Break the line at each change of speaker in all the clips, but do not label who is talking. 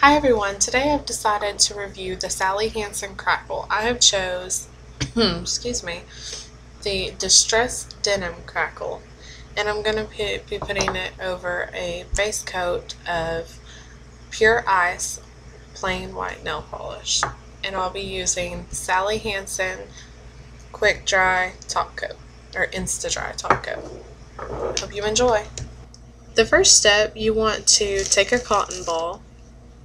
Hi everyone, today I've decided to review the Sally Hansen Crackle. I have chose, excuse me, the Distressed Denim Crackle, and I'm going to be putting it over a base coat of Pure Ice plain white nail polish. And I'll be using Sally Hansen Quick Dry Top Coat, or Insta Dry Top Coat. Hope you enjoy. The first step, you want to take a cotton ball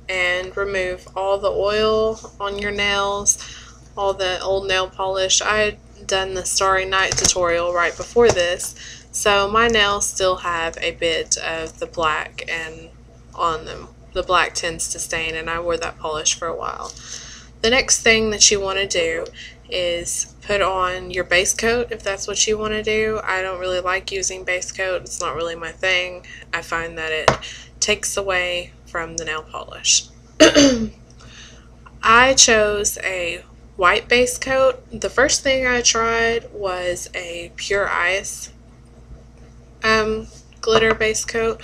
and remove all the oil on your nails, all the old nail polish. I had done the Starry Night tutorial right before this, so my nails still have a bit of the black and on them. The black tends to stain, and I wore that polish for a while. The next thing that you want to do is put on your base coat if that's what you want to do. I don't really like using base coat. It's not really my thing. I find that it takes away from the nail polish. I chose a white base coat. The first thing I tried was a Pure Ice glitter base coat,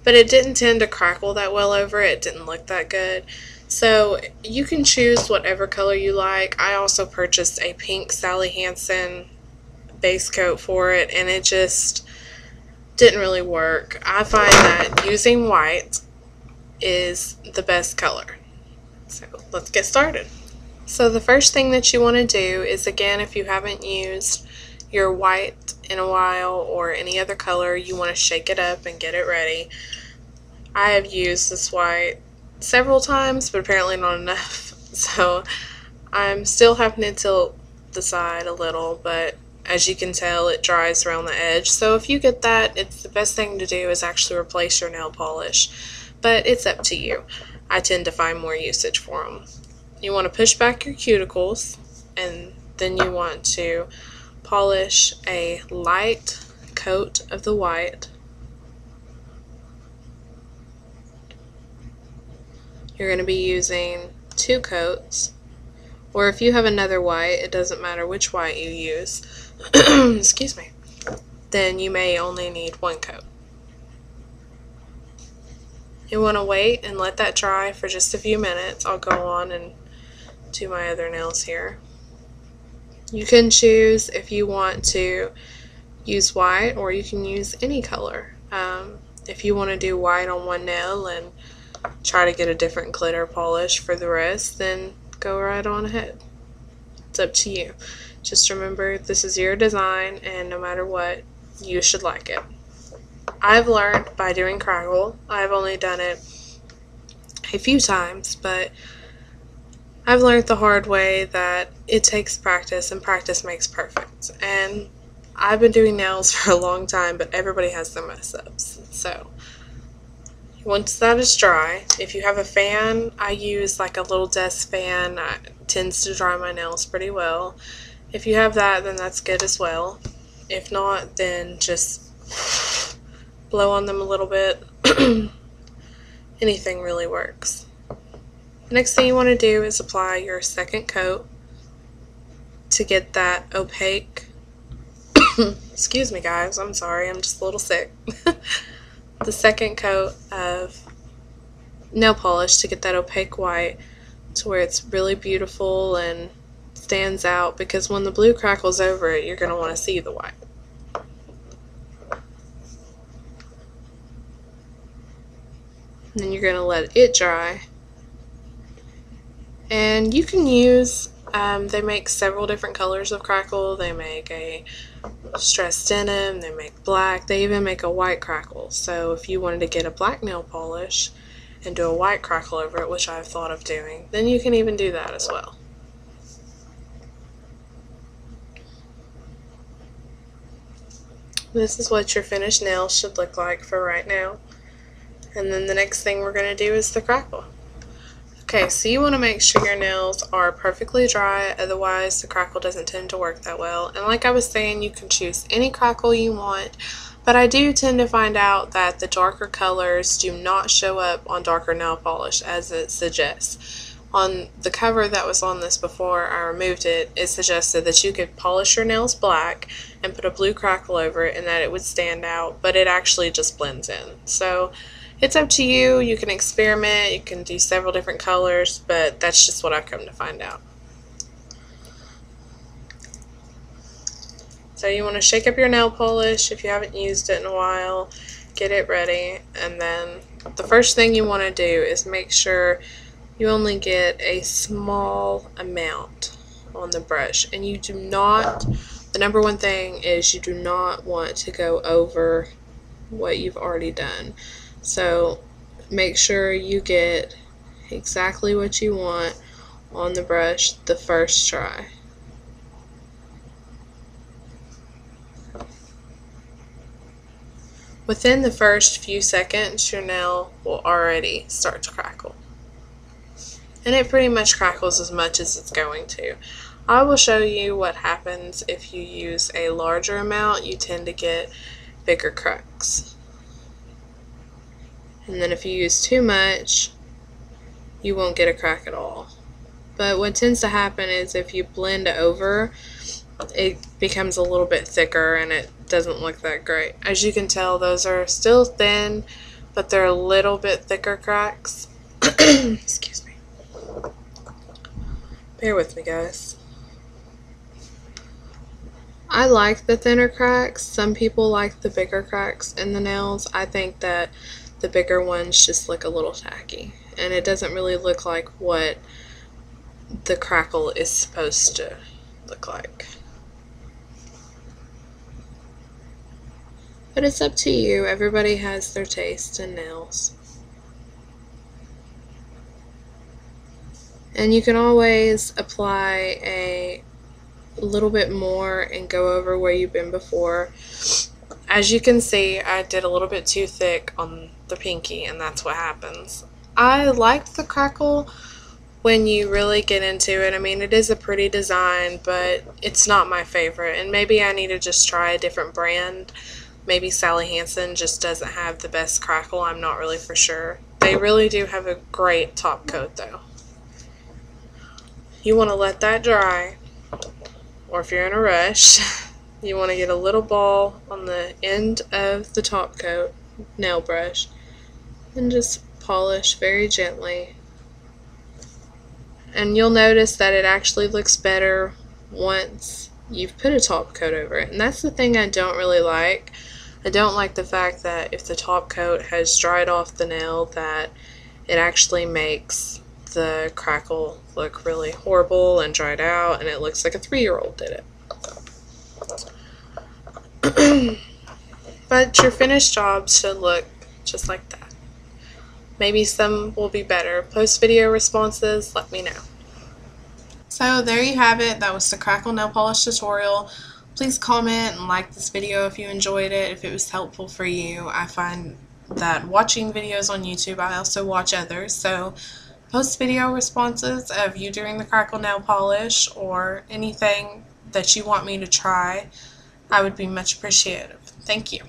but it didn't tend to crackle that well over it. It didn't look that good. So you can choose whatever color you like. I also purchased a pink Sally Hansen base coat for it, and it just didn't really work. I find that using white is the best color. So let's get started. So the first thing that you want to do is, again, if you haven't used your white in a while or any other color, you want to shake it up and get it ready. I have used this white several times, but apparently not enough. So I'm still having to tilt the side a little, but as you can tell, it dries around the edge. So if you get that, it's the best thing to do is actually replace your nail polish, but it's up to you. I tend to find more usage for them. You want to push back your cuticles, and then you want to polish a light coat of the white. You're going to be using 2 coats, or if you have another white, it doesn't matter which white you use, excuse me, then you may only need 1 coat. You want to wait and let that dry for just a few minutes. I'll go on and do my other nails here. You can choose if you want to use white, or you can use any color. If you want to do white on one nail and try to get a different glitter polish for the rest, then go right on ahead. It's up to you. Just remember, this is your design, and no matter what, you should like it. I've learned by doing Crackle. I've only done it a few times, but I've learned the hard way that it takes practice, and practice makes perfect. And I've been doing nails for a long time, but everybody has their mess-ups. So once that is dry, if you have a fan, I use like a little desk fan. It tends to dry my nails pretty well. If you have that, then that's good as well. If not, then just blow on them a little bit. Anything really works. The next thing you want to do is apply your second coat to get that opaque, excuse me guys, I'm sorry, I'm just a little sick. The second coat of nail polish to get that opaque white to where it's really beautiful and stands out, because when the blue crackles over it, you're going to want to see the white. And then you're going to let it dry. And you can use, they make several different colors of Crackle. They make a distressed denim, they make black, they even make a white Crackle. So if you wanted to get a black nail polish and do a white Crackle over it, which I've thought of doing, then you can even do that as well. This is what your finished nails should look like for right now. And then the next thing we're going to do is the Crackle. Okay, so you want to make sure your nails are perfectly dry, otherwise the Crackle doesn't tend to work that well. And like I was saying, you can choose any Crackle you want, but I do tend to find out that the darker colors do not show up on darker nail polish as it suggests. On the cover that was on this before I removed it, it suggested that you could polish your nails black and put a blue Crackle over it and that it would stand out, but it actually just blends in. So It's up to you. You can experiment. You can do several different colors, but that's just what I've come to find out. So you want to shake up your nail polish if you haven't used it in a while. Get it ready, and then the first thing you want to do is make sure you only get a small amount on the brush, and you do not, the number one thing is you do not want to go over what you've already done. So make sure you get exactly what you want on the brush the first try. Within the first few seconds, your nail will already start to crackle. And it pretty much crackles as much as it's going to. I will show you what happens if you use a larger amount. You tend to get bigger cracks. And then if you use too much, you won't get a crack at all. But what tends to happen is if you blend over, it becomes a little bit thicker and it doesn't look that great. As you can tell, those are still thin, but they're a little bit thicker cracks. Excuse me. Bear with me, guys. I like the thinner cracks. Some people like the bigger cracks in the nails. I think that the bigger ones just look a little tacky, and it doesn't really look like what the crackle is supposed to look like. But it's up to you. Everybody has their taste in nails. And you can always apply a little bit more and go over where you've been before. As you can see, I did a little bit too thick on the pinky, and that's what happens. I liked the crackle when you really get into it. I mean, it is a pretty design, but it's not my favorite, and maybe I need to just try a different brand. Maybe Sally Hansen just doesn't have the best crackle. I'm not really for sure. They really do have a great top coat though. You want to let that dry, or if you're in a rush, you want to get a little ball on the end of the top coat nail brush and just polish very gently. And you'll notice that it actually looks better once you've put a top coat over it. And that's the thing I don't really like. I don't like the fact that if the top coat has dried off the nail, that it actually makes the crackle look really horrible and dried out, and it looks like a 3-year-old did it. But your finished job should look just like that. Maybe some will be better. Post video responses, let me know. So there you have it. That was the Crackle nail polish tutorial. Please comment and like this video if you enjoyed it, if it was helpful for you. I find that watching videos on YouTube, I also watch others, so post video responses of you doing the Crackle nail polish or anything that you want me to try. I would be much appreciative. Thank you.